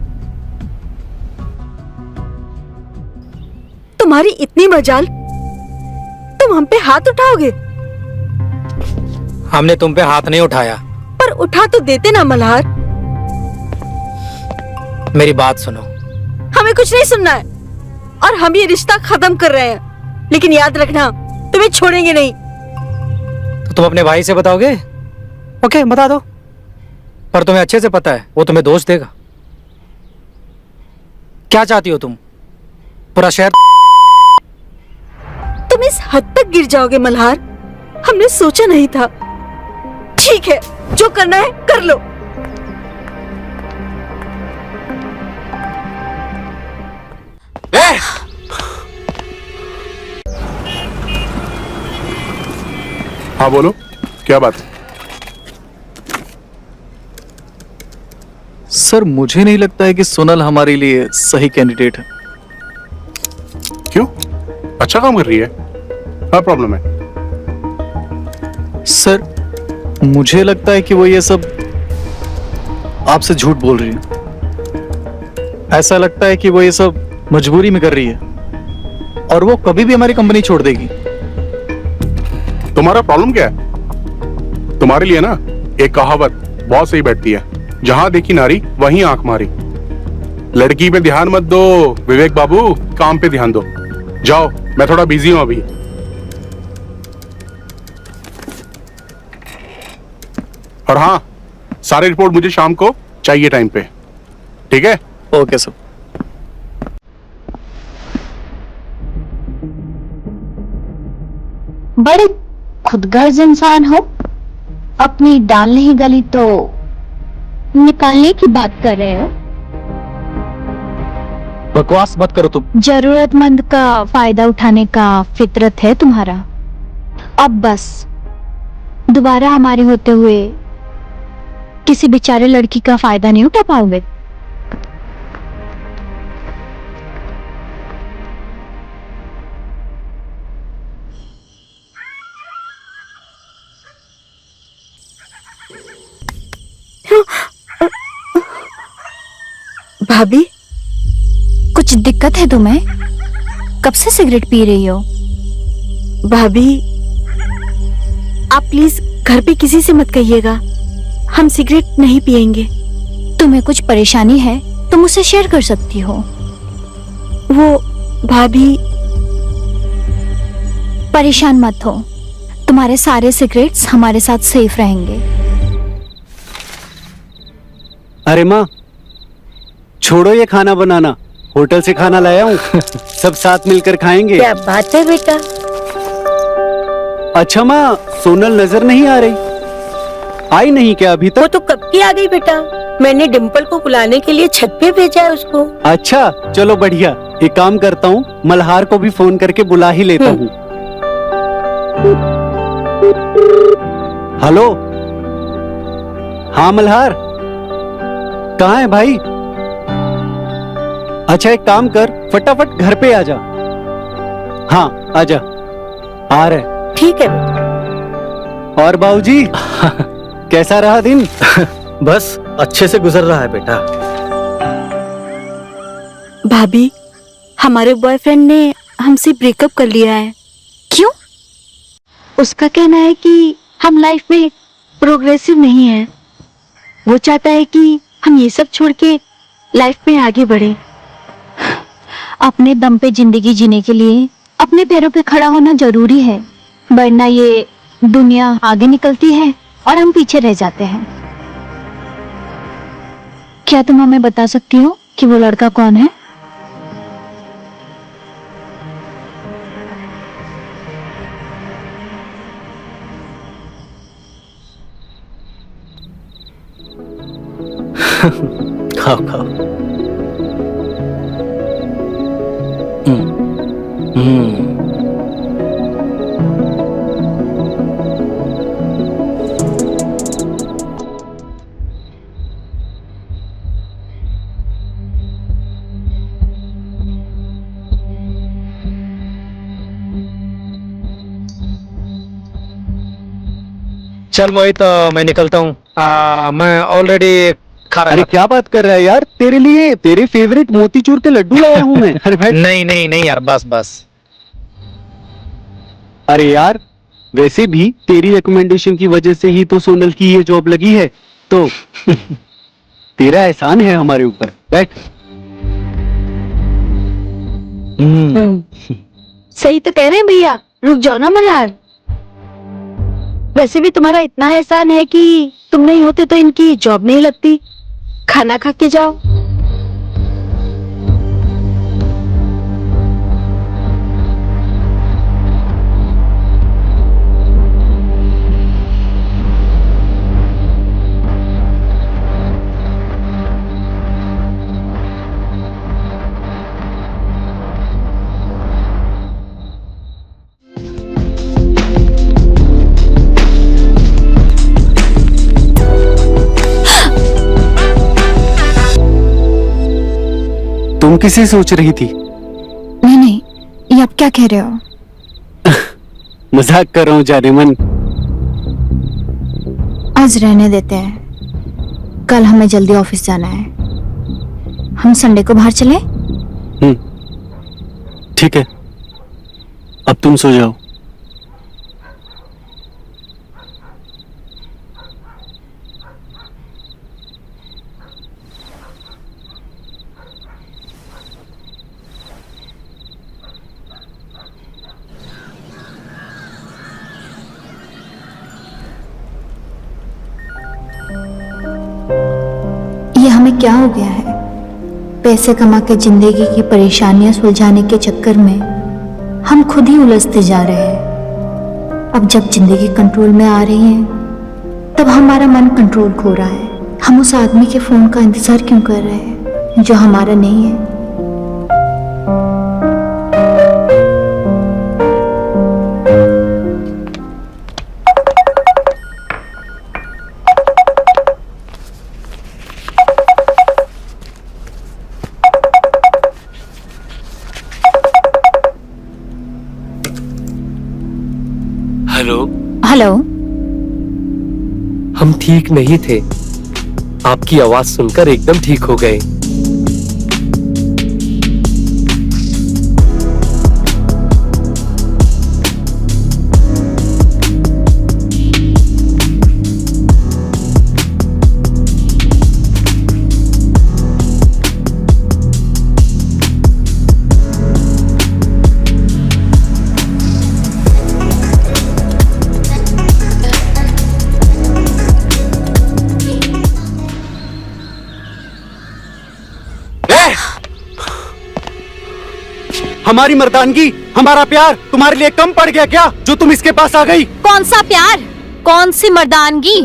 तुम्हारी इतनी मजाल, तुम हम पे हाथ उठाओगे? हमने तुम पे हाथ नहीं उठाया। पर उठा तो देते ना मल्हार। मेरी बात सुनो। हमें कुछ नहीं सुनना है, और हम ये रिश्ता खत्म कर रहे हैं, लेकिन याद रखना तुम्हें छोड़ेंगे नहीं। तो तुम अपने भाई से बताओगे? ओके, बता दो, पर तुम्हें अच्छे से पता है वो तुम्हें दोष देगा। क्या चाहती हो तुम? पूरा शहर? तुम इस हद तक गिर जाओगे मल्हार, हमने सोचा नहीं था। ठीक है, जो करना है कर लो। हाँ बोलो, क्या बात? सर, मुझे नहीं लगता है कि सोनल हमारे लिए सही कैंडिडेट है। क्यों? अच्छा काम कर रही है, क्या प्रॉब्लम है? सर, मुझे लगता है कि वो ये सब आपसे झूठ बोल रही है। ऐसा लगता है कि वो ये सब मजबूरी में कर रही है, और वो कभी भी हमारी कंपनी छोड़ देगी। तुम्हारा प्रॉब्लम क्या है? तुम्हारे लिए ना एक कहावत बहुत सही बैठती है, जहां देखी नारी वहीं आंख मारी। लड़की पे ध्यान मत दो विवेक बाबू, काम पे ध्यान दो। जाओ, मैं थोड़ा बिजी हूं अभी। और हाँ, सारी रिपोर्ट मुझे शाम को चाहिए टाइम पे, ठीक है? Okay sir. बड़े खुदगर्ज इंसान हो, अपनी डाल नहीं गली तो निकालने की बात कर रहे हो। बकवास मत करो तुम। जरूरतमंद का फायदा उठाने का फितरत है तुम्हारा। अब बस दोबारा हमारे होते हुए किसी बेचारे लड़की का फायदा नहीं उठा पाओगे। भाभी, कुछ दिक्कत है तुम्हें? कब से सिगरेट पी रही हो? भाभी आप प्लीज घर पे किसी से मत कहिएगा, हम सिगरेट नहीं पिएंगे। तुम्हें कुछ परेशानी है तो मुझसे शेयर कर सकती हो। वो भाभी, परेशान मत हो, तुम्हारे सारे सिगरेट्स हमारे साथ सेफ रहेंगे। अरे माँ, छोड़ो ये खाना बनाना, होटल से खाना लाया हूँ। सब साथ मिलकर खाएंगे। क्या बात है बेटा। अच्छा माँ, सोनल नजर नहीं आ रही? आई नहीं क्या अभी वो तक? तो कब की आ गई बेटा। मैंने डिम्पल को बुलाने के लिए छत पे भेजा है उसको। अच्छा चलो बढ़िया। एक काम करता हूँ, मल्हार को भी फोन करके बुला ही लेता हूँ। हेलो, हाँ मल्हार, कहाँ है भाई? अच्छा एक काम कर, फटाफट घर पे आ जा। हाँ आजा, आ रहे। ठीक है बेटा। और बाबूजी कैसा रहा दिन? बस अच्छे से गुजर रहा है बेटा। भाभी, हमारे बॉयफ्रेंड ने हमसे ब्रेकअप कर लिया है। क्यों? उसका कहना है कि हम लाइफ में प्रोग्रेसिव नहीं है। वो चाहता है कि हम ये सब छोड़ के लाइफ में आगे बढ़े। अपने दम पे जिंदगी जीने के लिए अपने पैरों पे खड़ा होना जरूरी है, वरना ये दुनिया आगे निकलती है और हम पीछे रह जाते हैं। क्या तुम हमें बता सकती हो कि वो लड़का कौन है? खाओ खाओ। चल मोहित, मैं निकलता हूँ। मैं ऑलरेडी खा रहा अरे क्या बात कर रहा है यार, तेरे लिए तेरे फेवरेट मोतीचूर के लड्डू लाया हूँ मैं। अरे बैठ। नहीं नहीं नहीं यार, बस बस। अरे यार, वैसे भी तेरी रिकमेंडेशन की वजह से ही तो सोनल की ये जॉब लगी है, तो तेरा एहसान है हमारे ऊपर। बैठ। सही तो कह रहे हैं भैया, रुक जाओ ना मल्हार। वैसे भी तुम्हारा इतना एहसान है कि तुम नहीं होते तो इनकी जॉब नहीं लगती। खाना खा के जाओ। तुम किसे सोच रही थी? नहीं नहीं, ये आप क्या कह रहे हो? मजाक कर रहा हूँ जाने मन। आज रहने देते हैं, कल हमें जल्दी ऑफिस जाना है। हम संडे को बाहर चले? ठीक है, अब तुम सो जाओ। ये हमें क्या हो गया है? पैसे कमा के जिंदगी की परेशानियां सुलझाने के चक्कर में हम खुद ही उलझते जा रहे हैं। अब जब जिंदगी कंट्रोल में आ रही है, तब हमारा मन कंट्रोल खो रहा है। हम उस आदमी के फोन का इंतजार क्यों कर रहे हैं जो हमारा नहीं है? हेलो। हेलो। हम ठीक नहीं थे, आपकी आवाज सुनकर एकदम ठीक हो गए। हमारी मर्दानगी, हमारा प्यार तुम्हारे लिए कम पड़ गया क्या, जो तुम इसके पास आ गई? कौन सा प्यार, कौन सी मर्दानगी?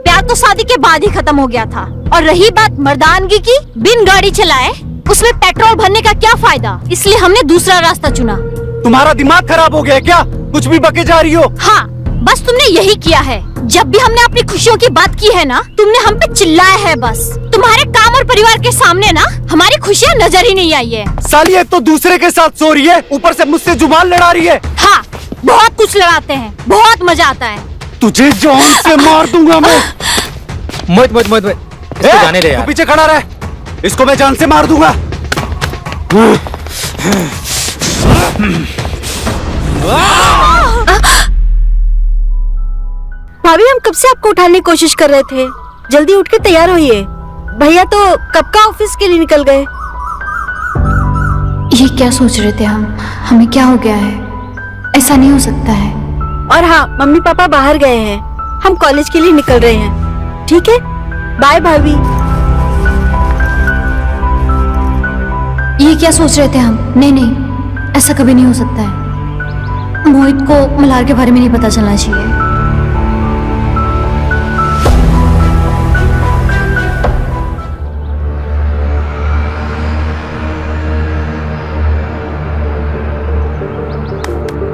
प्यार तो शादी के बाद ही खत्म हो गया था। और रही बात मर्दानगी की, बिन गाड़ी चलाए उसमें पेट्रोल भरने का क्या फायदा, इसलिए हमने दूसरा रास्ता चुना। तुम्हारा दिमाग खराब हो गया है क्या? कुछ भी बके जा रही हो। हाँ, बस तुमने यही किया है। जब भी हमने अपनी खुशियों की बात की है ना, तुमने हम पे चिल्लाया है। बस तुम्हारे काम और परिवार के सामने ना हमारी खुशियाँ नजर ही नहीं आई है। साली एक तो दूसरे के साथ सो रही है, ऊपर से मुझसे जुबान लड़ा रही है। हाँ, बहुत कुछ लड़ाते हैं, बहुत मजा आता है। तुझे जान से मार दूंगा मैं। मोहित मोहित मोहित मोहित, इसको जाने दे तू यार। पीछे खड़ा रह, इसको मैं जान से मार दूंगा। भाभी, हम कब से आपको उठाने की कोशिश कर रहे थे। जल्दी उठ के तैयार होइए, भैया तो कब का ऑफिस के लिए निकल गए। ये क्या सोच रहे थे हम? हमें क्या हो गया है? ऐसा नहीं हो सकता है। और हाँ, मम्मी पापा बाहर गए हैं, हम कॉलेज के लिए निकल रहे हैं। ठीक है, बाय भाभी। ये क्या सोच रहे थे हम? नहीं नहीं, ऐसा कभी नहीं हो सकता है। मोहित को मल्हार के बारे में नहीं पता चलना चाहिए।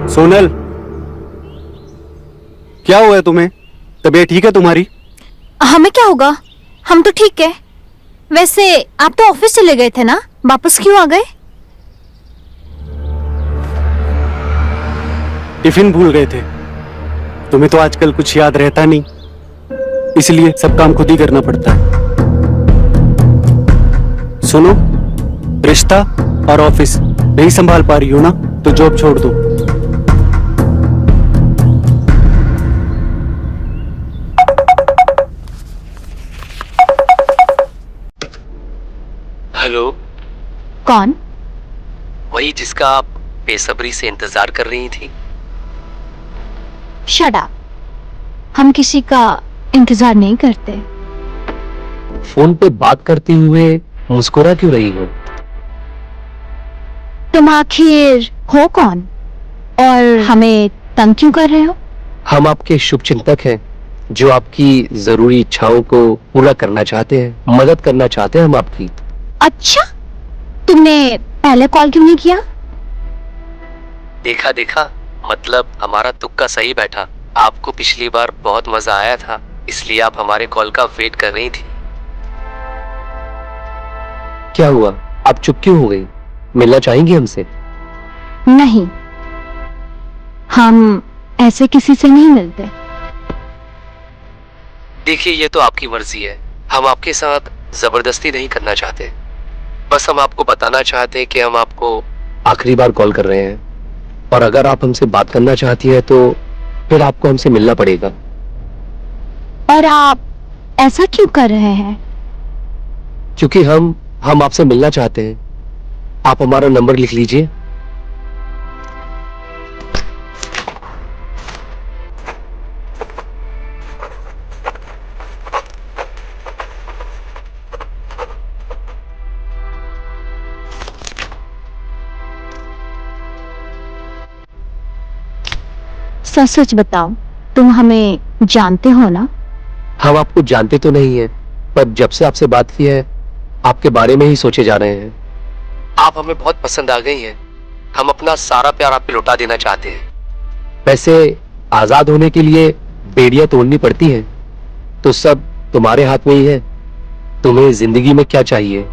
सोनल, क्या हुआ है तुम्हें? तबीयत ठीक है तुम्हारी? हमें क्या होगा, हम तो ठीक है। वैसे आप तो ऑफिस चले गए थे ना, वापस क्यों आ गए? टिफिन भूल गए थे। तुम्हें तो आजकल कुछ याद रहता नहीं, इसलिए सब काम खुद ही करना पड़ता है। सुनो, रिश्ता और ऑफिस नहीं संभाल पा रही हो ना, तो जॉब छोड़ दो। हेलो, कौन? वही जिसका आप बेसब्री से इंतजार कर रही थी। शट अप, हम किसी का इंतजार नहीं करते। फोन पे बात करते हुए मुस्कुरा क्यों रही हो? तुम आखिर हो कौन और हमें तंग क्यों कर रहे हो? हम आपके शुभचिंतक हैं, जो आपकी जरूरी इच्छाओं को पूरा करना चाहते हैं, मदद करना चाहते हैं हम आपकी। अच्छा, तुमने पहले कॉल क्यों नहीं किया? देखा देखा, मतलब हमारा तुक्का सही बैठा। आपको पिछली बार बहुत मजा आया था, इसलिए आप हमारे कॉल का वेट कर रही थी। क्या हुआ, आप चुप क्यों हो गई? मिलना चाहेंगी हमसे? नहीं, हम ऐसे किसी से नहीं मिलते। देखिए, ये तो आपकी मर्जी है, हम आपके साथ जबरदस्ती नहीं करना चाहते। बस हम आपको बताना चाहते हैं कि हम आपको आखिरी बार कॉल कर रहे हैं, और अगर आप हमसे बात करना चाहती है तो फिर आपको हमसे मिलना पड़ेगा। और आप ऐसा क्यों कर रहे हैं? क्योंकि हम आपसे मिलना चाहते हैं। आप हमारा नंबर लिख लीजिए। सच सच बताओ, तुम हमें जानते हो ना? हम आपको जानते तो नहीं है, पर जब से आपसे बात की है आपके बारे में ही सोचे जा रहे हैं। आप हमें बहुत पसंद आ गई हैं। हम अपना सारा प्यार आप पे लौटा देना चाहते हैं। वैसे आजाद होने के लिए बेड़ियां तोड़नी पड़ती हैं, तो सब तुम्हारे हाथ में ही है। तुम्हें जिंदगी में क्या चाहिए?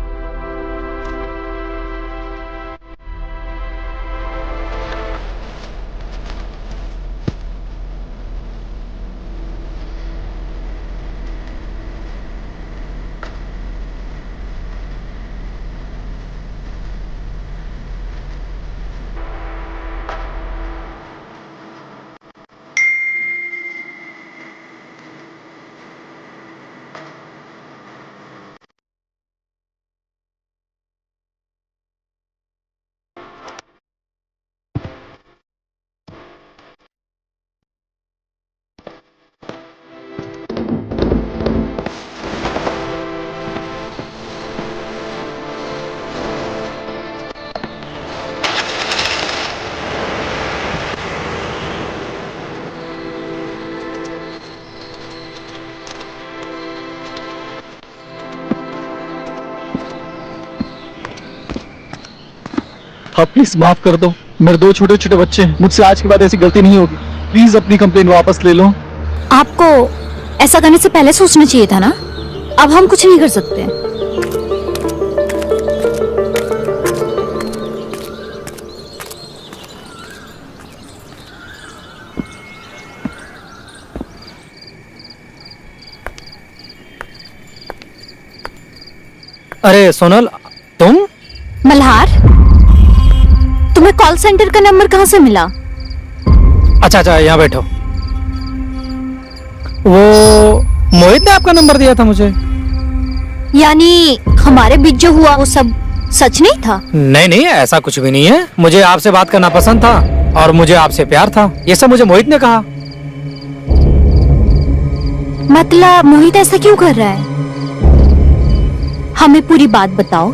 आप प्लीज माफ कर दो, मेरे 2 छोटे छोटे बच्चे हैं, मुझसे आज के बाद ऐसी गलती नहीं होगी। प्लीज अपनी कंप्लेन वापस ले लो। आपको ऐसा करने से पहले सोचना चाहिए था ना। अब हम कुछ नहीं कर सकते। अरे सोनल, तुम? मल्हार, तुम्हें कॉल सेंटर का नंबर कहाँ से मिला? अच्छा अच्छा, यहाँ बैठो। वो मोहित ने आपका नंबर दिया था मुझे। यानी हमारे बीच जो हुआ वो सब सच नहीं था? नहीं नहीं, ऐसा कुछ भी नहीं है। मुझे आपसे बात करना पसंद था और मुझे आपसे प्यार था, ये सब मुझे मोहित ने कहा। मतलब मोहित ऐसा क्यों कर रहा है? हमें पूरी बात बताओ।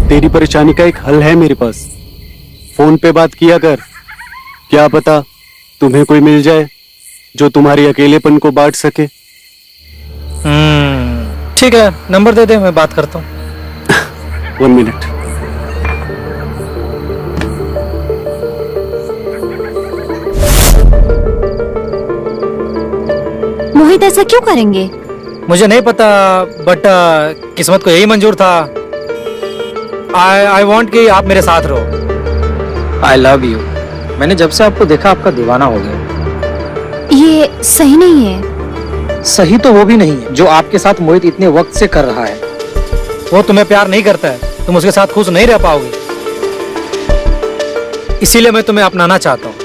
तेरी परेशानी का एक हल है मेरे पास। फोन पे बात किया कर, क्या पता तुम्हें कोई मिल जाए जो तुम्हारी अकेलेपन को बांट सके। ठीक है, नंबर दे दे, मैं बात करता हूँ। 1 मिनट। मोहित ऐसा क्यों करेंगे? मुझे नहीं पता, बट किस्मत को यही मंजूर था। आई वॉन्ट कि आप मेरे साथ रहो। I love you. मैंने जब से आपको देखा आपका दीवाना हो गया। ये सही नहीं है। सही तो वो भी नहीं है जो आपके साथ मोहित इतने वक्त से कर रहा है। वो तुम्हें प्यार नहीं करता है, तुम उसके साथ खुश नहीं रह पाओगे, इसीलिए मैं तुम्हें अपनाना चाहता हूँ।